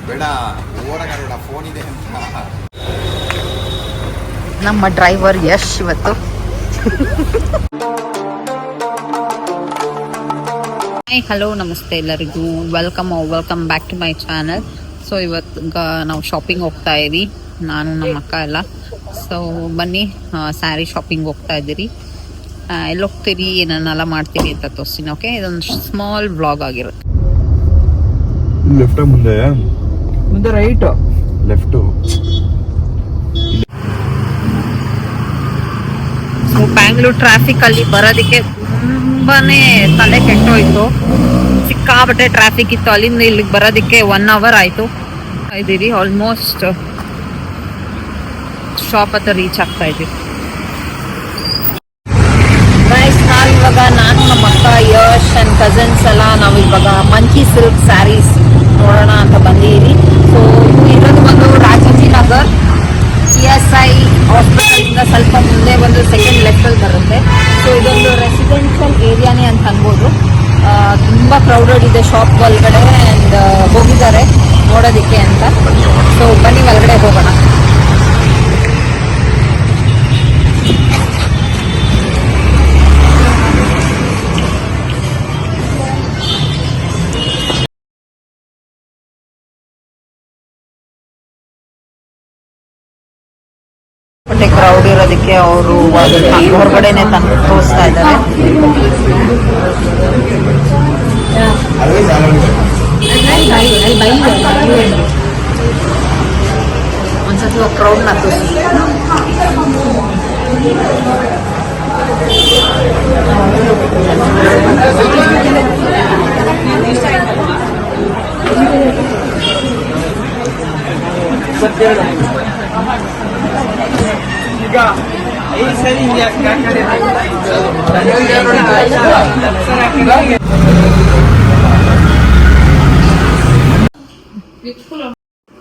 ಬೇಡ ಓಡಗಾರ ಫೋನ್ ಇದೆ ಅಂತ. ನಮ್ಮ ಡ್ರೈವರ್ ಯಶ್ ಇವತ್ತು. ಹಾಯ್ ಹಲೋ ನಮಸ್ತೆ ಎಲ್ಲರಿಗೂ, welcome back to my channel. So ಇವತ್ತು ನಾವು ಶಾಪಿಂಗ್ ಹೋಗ್ತಾ ಇದ್ದೀವಿ, ನಾನು ನಮ್ಮ ಅಕ್ಕ ಎಲ್ಲ. ಸೊ ಬನ್ನಿ, ಸ್ಯಾರಿ ಶಾಪಿಂಗ್ ಹೋಗ್ತಾ ಇದ್ದೀರಿ. ಎಲ್ಲಿ ಹೋಗ್ತೀರಿ, ಏನನ್ನೆಲ್ಲ ಮಾಡ್ತೀವಿ ಅಂತ ತೋರಿಸ್ತೀನಿ. ಓಕೆ, ಇದೊಂದು ಸ್ಮಾಲ್ ವ್ಲಾಗ್ ಆಗಿರುತ್ತೆ. ಲೆಫ್ಟ್ ಮುಂದೆ right left. So Bangalore traffic ಅಲ್ಲಿ ಬರೋದಕ್ಕೆ ತುಂಬಾನೇ ತಲೆ ಕೆಟ್ಟೋಯ್ತು. ಸಿಕ್ಕಾಬಟ್ಟೆ ಟ್ರಾಫಿಕ್ ಇತ್ತು. ಅಲ್ಲಿಂದ ಇಲ್ಲಿಗೆ ಬರೋದಕ್ಕೆ 1 hour ಆಯ್ತು. ಇದ್ದೀವಿ ಆಲ್ಮೋಸ್ಟ್ ಶಾಪ್ ಹತ್ರ ರೀಚ್ ಆಗ್ತಾ ಇದ್ದೀವಿ. ಇವಾಗ ನಾನು ನಮ್ಮ ಅಕ್ಕ ಯಶ್ ಅಂಡ್ ಕಸಿನ್ಸ್ ಎಲ್ಲ ನಾವು ಇವಾಗ ಮಂಕಿ ಸಿಲ್ಕ್ ಸ್ಯಾರೀಸ್ ನೋಡೋಣ ಅಂತ ಬಂದಿದ್ದೀವಿ. ಸೊ ಇರೋದು ಒಂದು ರಾಜಾಜಿನಗರ್ CSI ಹಾಸ್ಪಿಟಲ್ ಇಂದ ಸ್ವಲ್ಪ ಮುಂದೆ ಒಂದು ಸೆಕೆಂಡ್ ಲೆಫ್ಟ್ ಅಲ್ಲಿ ಬರುತ್ತೆ. ಸೊ ಇದೊಂದು ರೆಸಿಡೆನ್ಷಿಯಲ್ ಏರಿಯಾನೇ ಅಂತ ಅನ್ಬೋದು. ತುಂಬಾ ಕ್ರೌಡೆಡ್ ಇದೆ ಶಾಪ್ ಒಳಗಡೆ ಅಂಡ್ ಹೋಗಿದ್ದಾರೆ ನೋಡೋದಿಕ್ಕೆ ಅಂತ. ಸೊ ಬನ್ನಿ ಒಳಗಡೆ ಹೋಗೋಣ. ಮತ್ತೆ ಕ್ರೌಡ್ ಇರೋದಕ್ಕೆ ಅವರು ಹೊರಗಡೆನೆ ತಂದು ತೋರಿಸ್ತಾ ಇದ್ದಾರೆ. ಒಂದ್ಸತಿ ಕ್ರೌಡ್ ನ ತೋರಿಸಿ. ಈಗ ಈ ಸರಿ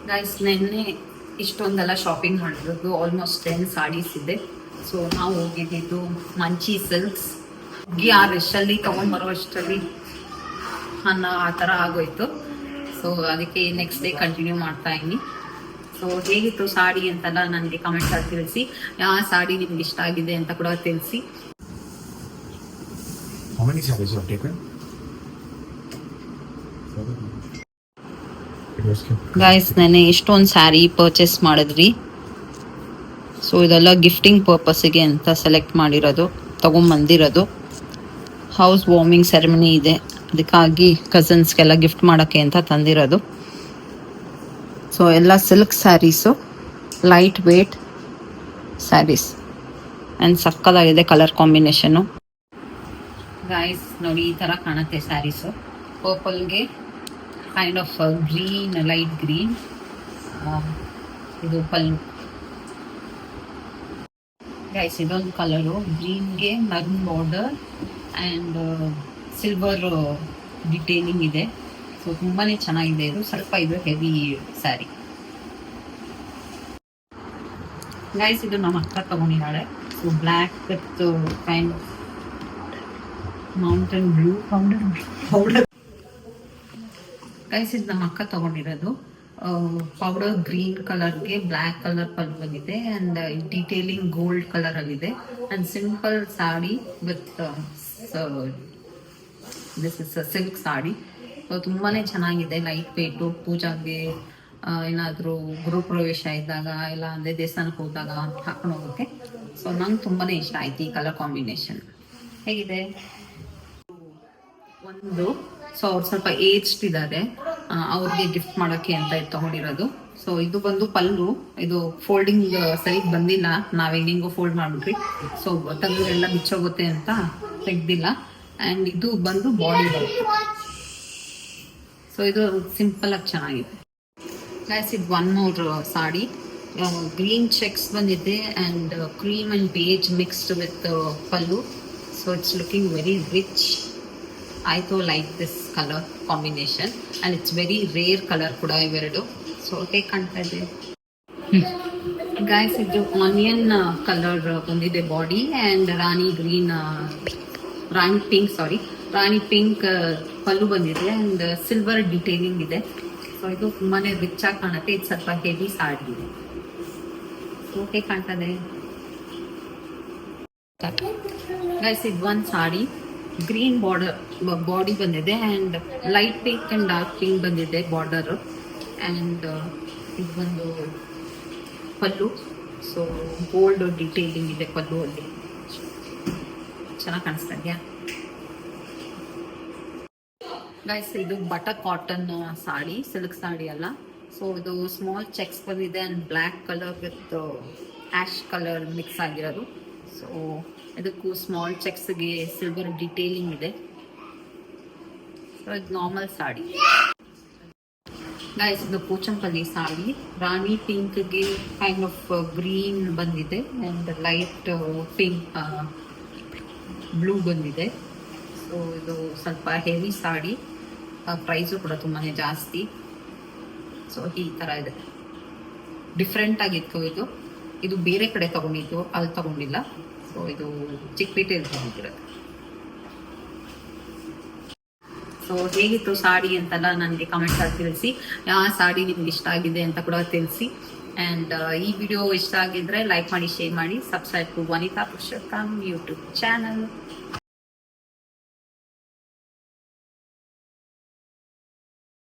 ಗೈಸ್, ನೆನ್ನೆ ಇಷ್ಟೊಂದೆಲ್ಲ ಶಾಪಿಂಗ್ ಮಾಡಿರೋದು. ಆಲ್ಮೋಸ್ಟ್ 10 ಸಾರೀಸ್ ಇದೆ. ಸೊ ನಾವು ಹೋಗಿದ್ದು ಮಂಚಿ ಸಿಲ್ಕ್ಸ್. ಆ ರಶಲ್ಲಿ ತೊಗೊಂಡ್ಬರೋ ಅಷ್ಟರಲ್ಲಿ ಆ ಥರ ಆಗೋಯ್ತು. ಸೊ ಅದಕ್ಕೆ ನೆಕ್ಸ್ಟ್ ಡೇ ಕಂಟಿನ್ಯೂ ಮಾಡ್ತಾ ಇದ್ದೀನಿ. ಸೊ ಹೇಗಿತ್ತು ಸಾಡಿ ಅಂತೆಲ್ಲ ನನಗೆ ಕಮೆಂಟ್ ಅಲ್ಲಿ ತಿಳಿಸಿ. ಯಾವ ಸಾಡಿ ನಿಮ್ಗೆ ಇಷ್ಟ ಆಗಿದೆ ಅಂತ ಕೂಡ ತಿಳಿಸಿ. ಗೈಸ್, ನೆನೆ ಇಷ್ಟೊಂದು ಸ್ಯಾರಿ ಪರ್ಚೇಸ್ ಮಾಡಿದ್ರಿ. ಸೊ ಇದೆಲ್ಲ ಗಿಫ್ಟಿಂಗ್ ಪರ್ಪಸ್ಗೆ ಅಂತ ಸೆಲೆಕ್ಟ್ ಮಾಡಿರೋದು, ತಗೊಂಬಂದಿರೋದು. ಹೌಸ್ ವಾರ್ಮಿಂಗ್ ಸೆರೆಮನಿ ಇದೆ, ಅದಕ್ಕಾಗಿ ಕಸಿನ್ಸ್ಗೆಲ್ಲ ಗಿಫ್ಟ್ ಮಾಡೋಕ್ಕೆ ಅಂತ ತಂದಿರೋದು. ಸೊ ಎಲ್ಲ silk saris, light weight saris and ಸಕ್ಕದಾಗಿದೆ ಕಲರ್ ಕಾಂಬಿನೇಷನ್ನು. ಗೈಸ್ ನೋಡಿ, ಈ ಥರ ಕಾಣುತ್ತೆ ಸ್ಯಾರೀಸು. ಪರ್ಪಲ್ಗೆ kind of green, light green. ಇದು ಪಲ್ಲು. ಗೈಸ್ ಇದೊಂದು ಕಲರು, ಗ್ರೀನ್ಗೆ maroon border and silver detailing ಇದೆ. ಸೊ ತುಂಬಾ ಚೆನ್ನಾಗಿದೆ. ಇದು ಸ್ವಲ್ಪ ಇದು ಹೆವಿ ಸ್ಯಾರಿ. ಗೈಸ್ ಇದು ನಮ್ಮ ಅಕ್ಕ ತಗೊಂಡಿದ್ದಾಳೆ. So black with kind of mountain blue powder. Guys ಇದು ನಮ್ಮ ಅಕ್ಕ ತಗೊಂಡಿರೋದು. ಪೌಡರ್ ಗ್ರೀನ್ ಕಲರ್ಗೆ ಬ್ಲ್ಯಾಕ್ ಕಲರ್ ಪಲ್ಲು ಬಂದಿದೆ ಅಂಡ್ ಡಿಟೇಲಿಂಗ್ ಗೋಲ್ಡ್ ಕಲರ್ ಆಗಿದೆ. And simple sari with this is silk sari. ತುಂಬಾನೇ ಚೆನ್ನಾಗಿದೆ, ಲೈಟ್ ವೇಟು. ಪೂಜಾಗೆ ಏನಾದರೂ ಗೃಹ ಪ್ರವೇಶ ಇದ್ದಾಗ ಇಲ್ಲ ಅಂದರೆ ದೇವಸ್ಥಾನಕ್ಕೆ ಹೋದಾಗ ಹಾಕೊಂಡು ಹೋಗೋಕ್ಕೆ. ಸೊ ನಂಗೆ ತುಂಬಾನೇ ಇಷ್ಟ ಆಯ್ತು ಈ ಕಲರ್ ಕಾಂಬಿನೇಷನ್. ಹೇಗಿದೆ ಒಂದು. ಸೊ ಅವ್ರು ಸ್ವಲ್ಪ ಏಜ್ಡ್ ಇದ್ದಾರೆ, ಅವ್ರಿಗೆ ಗಿಫ್ಟ್ ಮಾಡೋಕ್ಕೆ ಅಂತ ತಗೊಂಡಿರೋದು. ಸೊ ಇದು ಬಂದು ಪಲ್ಲು. ಇದು ಫೋಲ್ಡಿಂಗ್ ಸರಿ ಬಂದಿಲ್ಲ, ನಾವು ಹೆಂಗಿಂಗೋ ಫೋಲ್ಡ್ ಮಾಡಿಬಿಟ್ರಿ. ಸೊ ತೆಗೆದೆಲ್ಲ ಬಿಚ್ಚೋಗುತ್ತೆ ಅಂತ ತೆಗ್ದಿಲ್ಲ. ಆ್ಯಂಡ್ ಇದು ಬಂದು ಬಾಡಿ ಬರುತ್ತೆ. ಸೊ ಇದು ಸಿಂಪಲ್ ಆಗಿ ಚೆನ್ನಾಗಿದೆ. ಗೈಸ್ ಇದು one more sari. Green checks ಬಂದಿದೆ and cream and beige mixed with pallu. So it's looking very rich. I too like this color combination and it's very rare color ಕೂಡ ಇವೆರಡು. ಸೊ ಹೇಗೆ ಕಾಣ್ತಾ ಇದೆ ಗೈಸ್? ಇದು ಆನಿಯನ್ ಕಲರ್ ಬಂದಿದೆ body and Rani pink ಪಲ್ಲು ಬಂದಿದೆ and silver detailing ಇದೆ. So ಇದು ತುಂಬಾನೇ ರಿಚ್ ಆಗಿ ಕಾಣುತ್ತೆ. ಇದು ಸ್ವಲ್ಪ ಹೆವಿ ಸಾಡಿ ಇದೆ. ಓಕೆ ಕಾಣ್ತದೆ ಗೈಸ್. ಇದು ಒಂದು ಸಾಡಿ ಗ್ರೀನ್ ಬಾಡಿ ಬಂದಿದೆ and light pink and dark pink ಬಂದಿದೆ ಬಾರ್ಡರ್. ಅಂಡ್ ಇದು ಒಂದು ಪಲ್ಲು. ಸೊ ಗೋಲ್ಡ್ ಡಿಟೇಲಿಂಗ್ ಇದೆ ಪಲ್ಲು ಅಲ್ಲಿ. ಚೆನ್ನಾಗಿ ಕಾಣಿಸ್ತಾ ಇದೆಯಾ ಗೈಸ್? ಇದು butter cotton sari, silk sari ಅಲ್ಲ. ಸೊ ಇದು ಸ್ಮಾಲ್ ಚೆಕ್ಸ್ ಬಂದಿದೆ and black colour with ash colour mix ಆಗಿರೋದು. ಸೊ ಇದಕ್ಕೂ ಸ್ಮಾಲ್ ಚೆಕ್ಸ್ಗೆ ಸಿಲ್ವರ್ ಡಿಟೇಲಿಂಗ್ ಇದೆ. ಸೊ ಇದು ನಾರ್ಮಲ್ ಸಾಡಿ ಗೈಸ್. ಇದು ಪೋಚಂಪಲ್ಲಿ ಸಾಡಿ, ರಾಣಿ ಪಿಂಕ್ಗೆ ಕೈಂಡ್ ಆಫ್ ಗ್ರೀನ್ ಬಂದಿದೆ ಅಂಡ್ ಲೈಟ್ ಪಿಂಕ್ ಬ್ಲೂ ಬಂದಿದೆ. ಸೊ ಇದು ಸ್ವಲ್ಪ ಹೆವಿ ಸಾಡಿ, ಪ್ರೈಸು ಕೂಡ ತುಂಬಾ ಜಾಸ್ತಿ. ಸೊ ಈ ಥರ ಇದೆ, ಡಿಫ್ರೆಂಟ್ ಆಗಿತ್ತು. ಇದು ಬೇರೆ ಕಡೆ ತಗೊಂಡಿದ್ದು, ಅಲ್ಲಿ ತಗೊಂಡಿಲ್ಲ. ಸೊ ಇದು ಚಿಕ್ಕಪೇಟೆಯಲ್ಲಿ ತಗೊಂಡಿರೋದು. ಸೊ ಹೇಗಿತ್ತು ಸಾಡಿ ಅಂತೆಲ್ಲ ನನಗೆ ಕಮೆಂಟ್ ಆಗಿ ತಿಳಿಸಿ. ಯಾವ ಸಾಡಿ ನಿಮ್ಗೆ ಇಷ್ಟ ಆಗಿದೆ ಅಂತ ಕೂಡ ತಿಳಿಸಿ. ಆ್ಯಂಡ್ ಈ ವಿಡಿಯೋ ಇಷ್ಟ ಆಗಿದ್ರೆ ಲೈಕ್ ಮಾಡಿ, ಶೇರ್ ಮಾಡಿ, subscribe to Vanitha Purushottam YouTube channel.